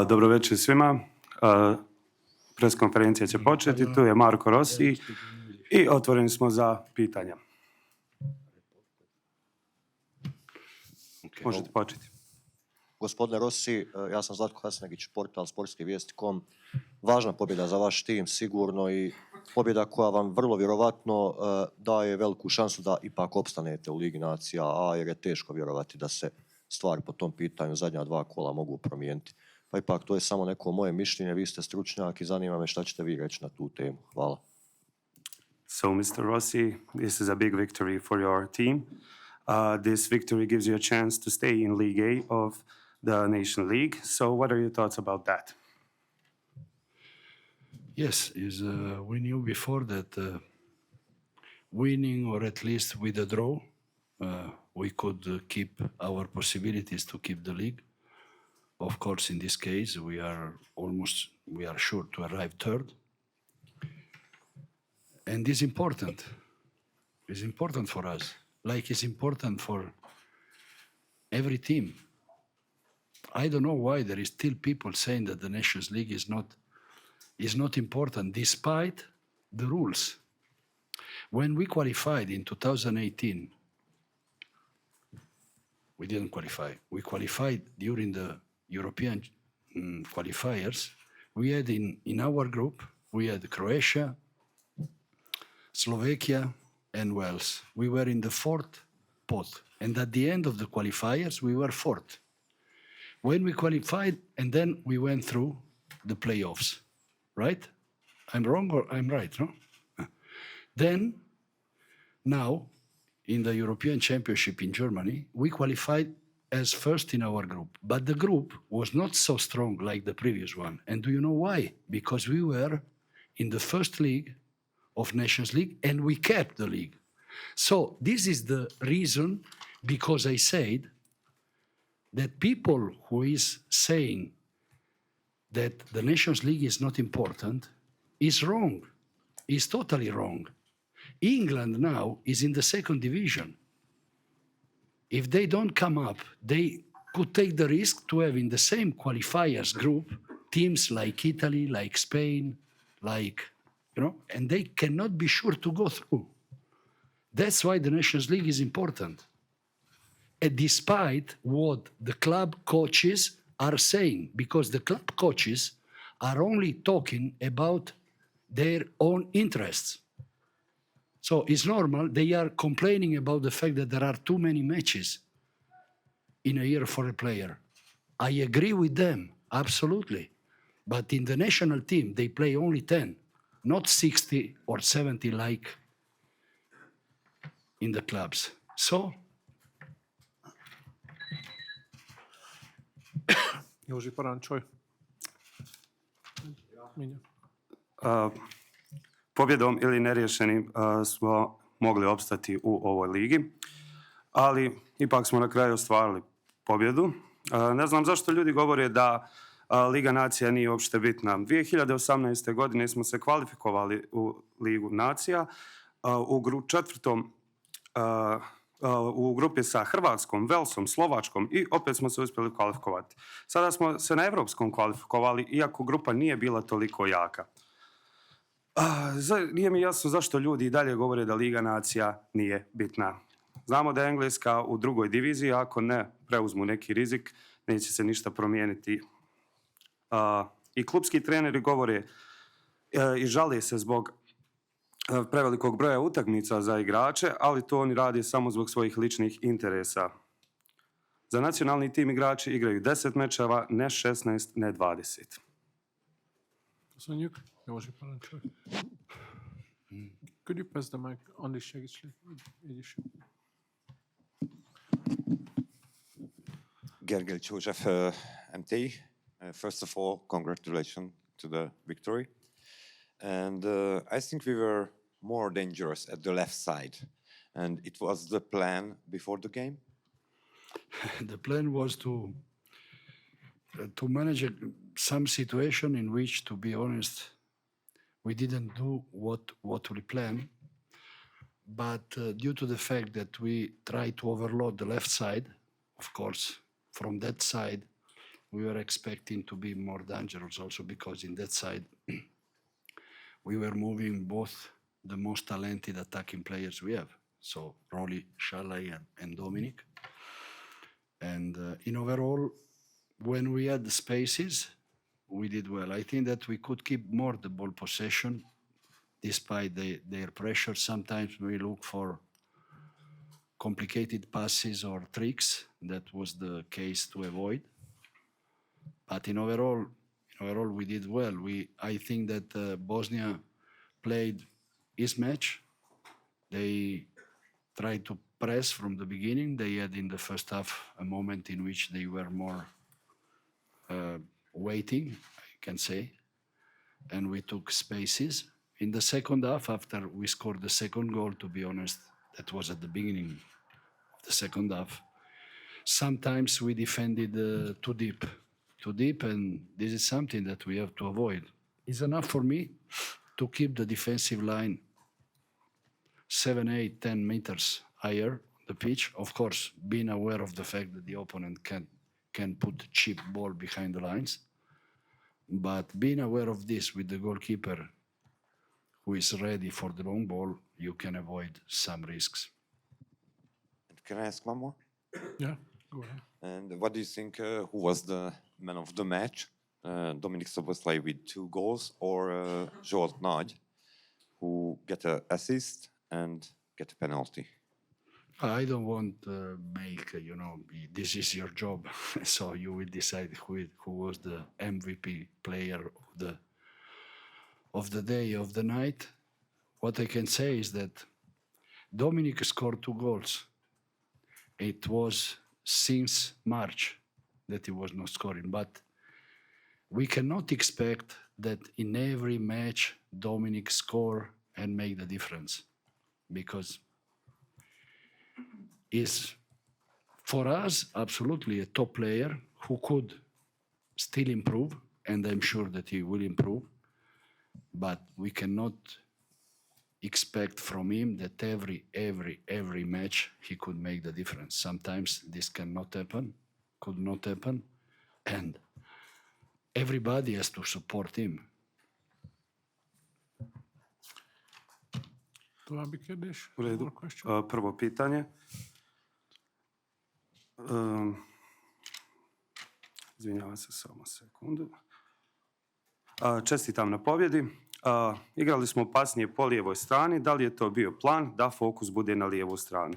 Dobro večer svima. Pres konferencija će početi. Tu je Marko Rossi i otvoreni smo za pitanja. Možete početi. Gospodine Rossi, ja sam Zlatko Hasnegić, portal sportskivijesti.com. Važna pobjeda za vaš tim, sigurno, i pobjeda koja vam vrlo vjerovatno daje veliku šansu da ipak opstanete u Ligi Nacija, a jer je teško vjerovati da se stvari po tom pitanju zadnja dva kola mogu promijeniti. Pa ipak to je samo neko moje mišljenje, vi ste stručnjak i zanima me šta ćete vi reći na tu temu. Hvala. So, Mr. Rossi, this is a big victory for your team. This victory gives you a chance to stay in League A of the Nation League. So what are your thoughts about that? Yes, we knew before that winning, or at least with a draw, we could keep our possibilities to keep the league. Of course, in this case, we are sure to arrive third. And it's important. It's important for us, like it's important for every team. I don't know why there is still people saying that the Nations League is not important, despite the rules. When we qualified in 2018, we didn't qualify. We qualified during the European qualifiers. We had in our group, we had Croatia, Slovakia, and Wales. We were in the fourth pot. And at the end of the qualifiers, we were fourth. When we qualified, and then we went through the playoffs, right? I'm wrong or I'm right, no? Then, now, in the European Championship in Germany, we qualified as first in our group. But the group was not so strong like the previous one. And do you know why? Because we were in the first league of Nations League, and we kept the league. So this is the reason, because I said that people who is saying that the Nations League is not important is wrong, is totally wrong. England now is in the second division. If they don't come up, they could take the risk to have in the same qualifiers group teams like Italy, like Spain, and they cannot be sure to go through. That's why the Nations League is important. And despite what the club coaches are saying, because the club coaches are only talking about their own interests. So it's normal, they are complaining about the fact that there are too many matches in a year for a player. I agree with them, absolutely. But in the national team, they play only 10, not 60 or 70 like in the clubs. So, Pobjedom ili neriješenim smo mogli opstati u ovoj ligi, ali ipak smo na kraju ostvarili pobjedu. Ne znam zašto ljudi govore da Liga Nacija nije uopšte bitna. 2018. godine smo se kvalifikovali u Ligu Nacija u grupi sa Hrvatskom, Velsom, Slovačkom i opet smo se uspjeli kvalifikovati. Sada smo se na Evropskom kvalifikovali, iako grupa nije bila toliko jaka. Nije mi jasno zašto ljudi i dalje govore da Liga Nacija nije bitna. Znamo da je Engleska u drugoj diviziji, ako ne preuzmu neki rizik, neće se ništa promijeniti. I klubski treneri govore i žale se zbog prevelikog broja utakmica za igrače, ali to oni rade samo zbog svojih ličnih interesa. Za nacionalni tim igrači igraju 10 mečeva, ne 16, ne 20. Could you pass the mic on this edition? Gergely József, MT. First of all, congratulations to the victory. And I think we were more dangerous at the left side. And it was the plan before the game? The plan was to manage some situation in which, to be honest, we didn't do what we planned. But due to the fact that we tried to overload the left side, of course, from that side, we were expecting to be more dangerous also because in that side we were moving both the most talented attacking players we have. So Rolly, Shalai, and Dominic. And in overall, when we had the spaces, we did well. I think that we could keep more the ball possession despite their pressure. Sometimes we look for complicated passes or tricks. That was the case to avoid. But in overall, we did well. I think that Bosnia played his match. They tried to press from the beginning. They had in the first half a moment in which they were more waiting, I can say, and we took spaces. In the second half, after we scored the second goal, to be honest, that was at the beginning of the second half, sometimes we defended too deep, and this is something that we have to avoid. It's enough for me to keep the defensive line 7, 8, 10 meters higher the pitch. Of course, being aware of the fact that the opponent can put cheap ball behind the lines. But being aware of this with the goalkeeper who is ready for the long ball, you can avoid some risks. And can I ask one more? Yeah, go ahead. And what do you think, who was the man of the match? Dominik Szoboszlai with 2 goals or Zsolt Nagy, who get an assist and get a penalty? I don't want to make, this is your job. So you will decide who was the MVP player of the day, of the night. What I can say is that Dominic scored 2 goals. It was since March that he was not scoring. But we cannot expect that in every match Dominic score and make the difference. Because is for us absolutely a top player who could still improve, and I'm sure that he will improve, but we cannot expect from him that every match he could make the difference. Sometimes this cannot happen, could not happen, and everybody has to support him. További kérdés? U redu. More question? Prvo pitanje. Izvinjavam se samo sekundu. Čestitam na pobjedi. Igrali smo opasnije po lijevoj strani. Da li je to bio plan da fokus bude na lijevu stranu?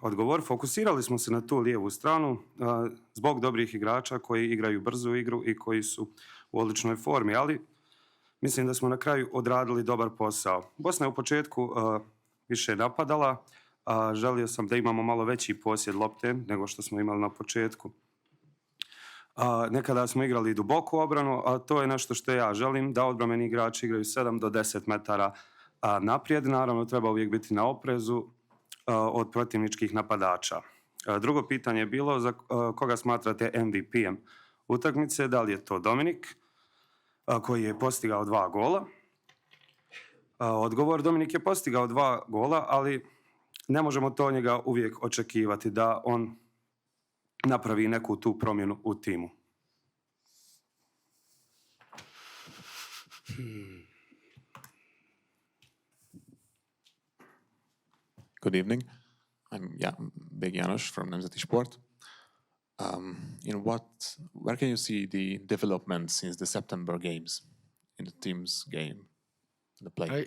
Odgovor, fokusirali smo se na tu lijevu stranu zbog dobrih igrača koji igraju brzu igru i koji su u odličnoj formi, ali mislim da smo na kraju odradili dobar posao. Bosna je u početku više napadala. Želio sam da imamo malo veći posjed lopte nego što smo imali na početku. Nekada smo igrali duboku obranu, a to je nešto što ja želim, da odbrambeni igrači igraju 7 do 10 metara naprijed. Naravno, treba uvijek biti na oprezu od protivničkih napadača. Drugo pitanje je bilo za koga smatrate MVP-em utakmice, da li je to Dominik koji je postigao 2 gola. Odgovor, Dominik je postigao 2 gola, ali ne možemo to od njega uvijek očekivati da on napravi neku tu promjenu u timu. Good evening. I'm Big János from Nemzeti Sport. Where can you see the development since the September games in the team's game, the play?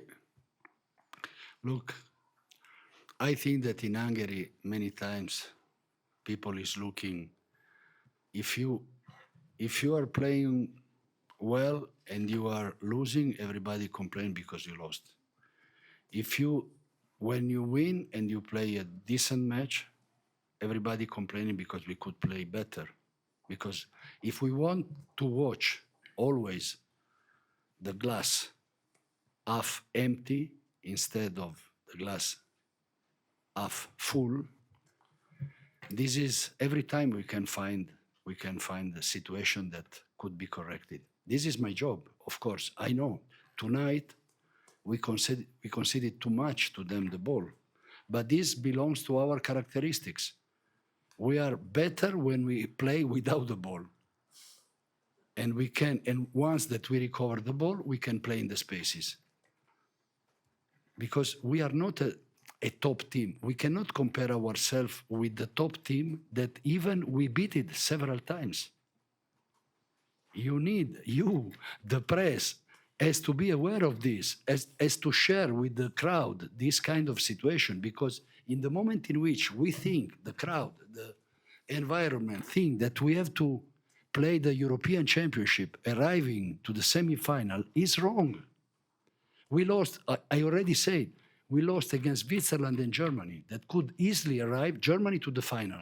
I think that in Hungary many times people is looking, if you are playing well and you are losing, everybody complain because you lost. When you win and you play a decent match, everybody complaining because we could play better. Because if we want to watch always the glass half empty instead of the glass half full, this is every time we can find a situation that could be corrected. This is my job, of course. I know tonight we conceded too much to them the ball, but this belongs to our characteristics. We are better when we play without the ball. And once that we recover the ball, we can play in the spaces. Because we are not a top team. We cannot compare ourselves with the top team that even we beat it several times. The press, has to be aware of this, has to share with the crowd this kind of situation, because in the moment in which we think, the crowd, the environment think that we have to play the European Championship, arriving to the semi-final, is wrong. We lost, I already said, we lost against Switzerland and Germany that could easily arrive Germany to the final.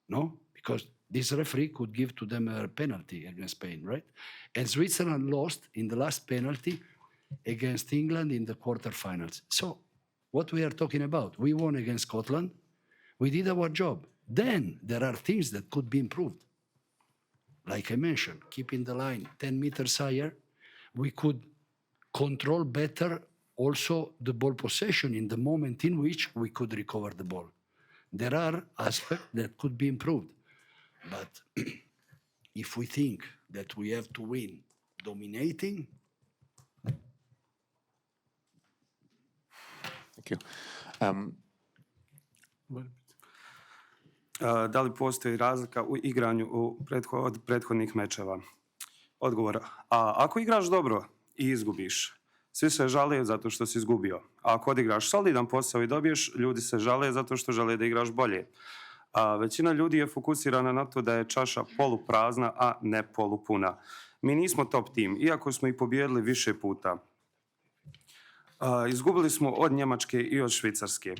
No? Because this referee could give to them a penalty against Spain, right? And Switzerland lost in the last penalty against England in the quarterfinals. So what we are talking about, we won against Scotland, we did our job. Then there are things that could be improved. Like I mentioned, keeping the line 10 meters higher, we could control better also the ball possession in the moment in which we could recover the ball. There are aspects that could be improved. But if we think that we have to win dominating, Thank you. Da li postoji razlika u igranju od prethodnih mečeva? Odgovor, ako igraš dobro i izgubiš, svi se žale zato što si izgubio. A ako odigraš solidan posao i dobiješ, ljudi se žale zato što žele da igraš bolje. Većina ljudi je fokusirana na to da je čaša poluprazna, a ne polupuna. Mi nismo top tim, iako smo i pobijedili više puta. Izgubili smo od Njemačke i od Švicarske.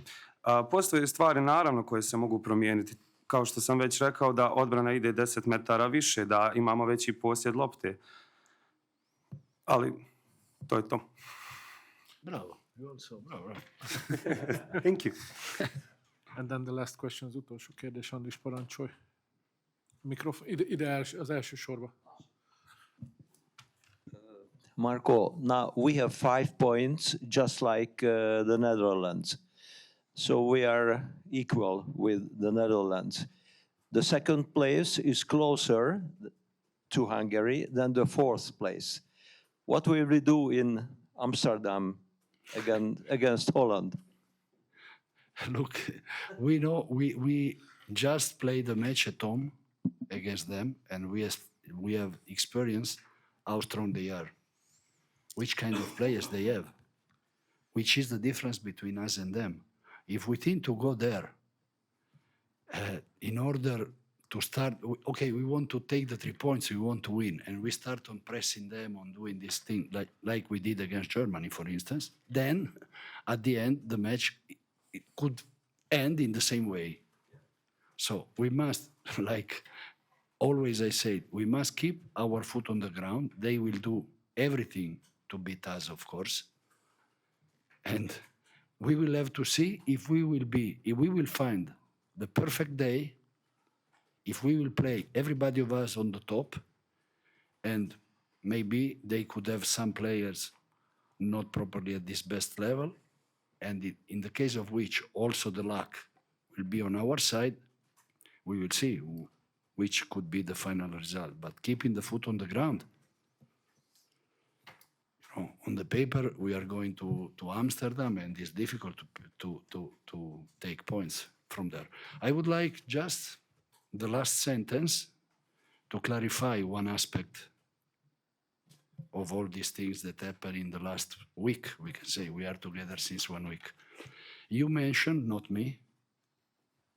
Postoje stvari naravno koje se mogu promijeniti. Kao što sam već rekao, da odbrana ide 10 metara više, da imamo veći posjed lopte. Ali to je to. bravo. You also, bravo. Thank you. And then the last question az utolsó kérdés, Andris, parancsolj. Ide az első sorba. Marco, now we have 5 points, just like the Netherlands. So we are equal with the Netherlands. The second place is closer to Hungary than the fourth place. What will we do in Amsterdam against Holland? Look, we know we just played the match at home against them, and we have experienced how strong they are, which kind of players they have, which is the difference between us and them. If we think to go there, in order to start, okay, we want to take the 3 points, we want to win, and we start on pressing them, on doing this thing, like we did against Germany, for instance, then at the end, the match it could end in the same way. So we must, like always I say, we must keep our foot on the ground. They will do everything to beat us, of course. And we will have to see if we will find the perfect day, if we will play everybody of us on the top, and maybe they could have some players not properly at this best level, and in the case of which also the luck will be on our side, we will see which could be the final result. But keeping the foot on the ground, on the paper, we are going to Amsterdam, and it's difficult to take points from there. I would like just the last sentence to clarify one aspect of all these things that happened in the last week. We can say we are together since 1 week. You mentioned, not me,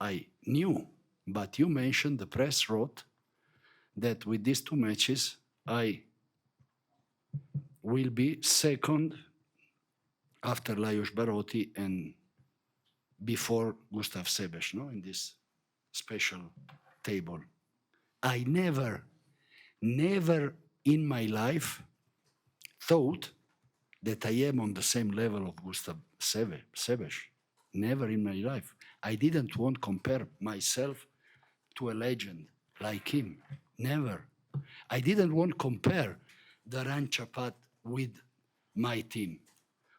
I knew, but you mentioned, the press wrote that with these 2 matches, I will be second after Lajos Barotti and before Gustav Sebes, no, in this special table. I never in my life thought that I am on the same level of Gustav Sebes. Never in my life. I didn't want to compare myself to a legend like him. Never. I didn't want to compare Daran Chapat with my team.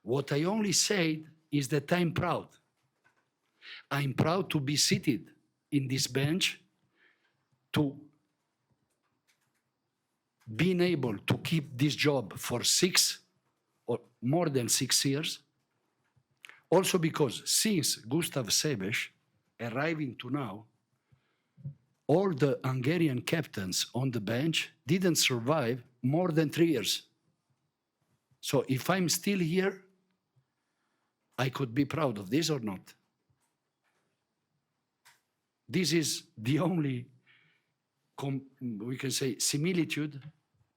What I only said is that I'm proud. I'm proud to be seated in this bench to being able to keep this job for 6 or more than 6 years. Also because since Gustav Sebesh arriving to now, all the Hungarian captains on the bench didn't survive more than 3 years. So if I'm still here, I could be proud of this or not. This is the only, we can say, similitude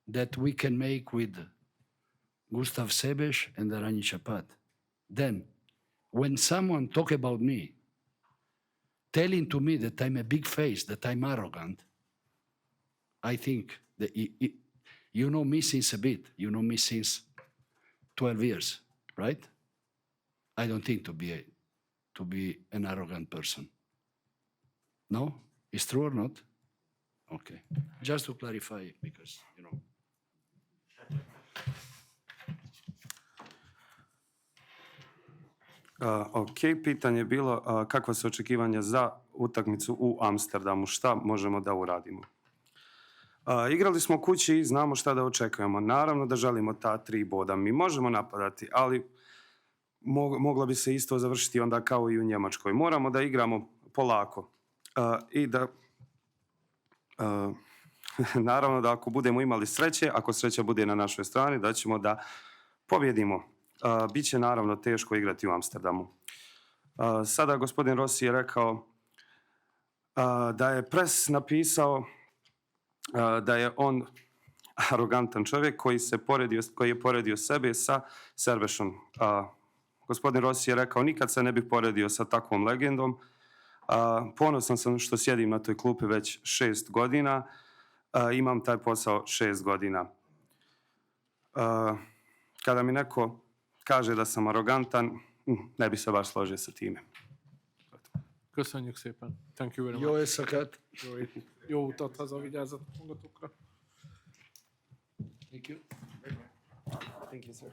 that we can make with Gustav Sebesh and Arani Chapat. Then, when someone talk about me, telling to me that I'm a big face, that I'm arrogant, I think that you know me since a bit. You know me since 12 years, right? I don't think to be an arrogant person. No? It's true or not? Okay. Just to clarify, because, you know. Ok, pitanje je bilo kakva su očekivanja za utakmicu u Amsterdamu, šta možemo da uradimo. Igrali smo kući i znamo šta da očekujemo. Naravno da želimo ta 3 boda. Mi možemo napadati, ali moglo bi se isto završiti onda kao i u Njemačkoj. Moramo da igramo polako. I da naravno da ako budemo imali sreće, ako sreća bude na našoj strani, da ćemo da pobjedimo. Biće naravno teško igrati u Amsterdamu. Sada gospodin Rossi je rekao da je pres napisao da je on arogantan čovjek koji je poredio sebe sa Serbešom. Gospodin Rossi je rekao nikad se ne bih poredio sa takvom legendom. Ponosan sam što sjedim na toj klupi već 6 godina. Imam taj posao 6 godina. Kada mi neko kaže da sam arogantan, ne bi se baš složio sa time. Köszönjük szépen. Thank you very much. Jó éjszakát! Jó utat haza, vigyázzatok magatokra. Thank you. Thank you, sir.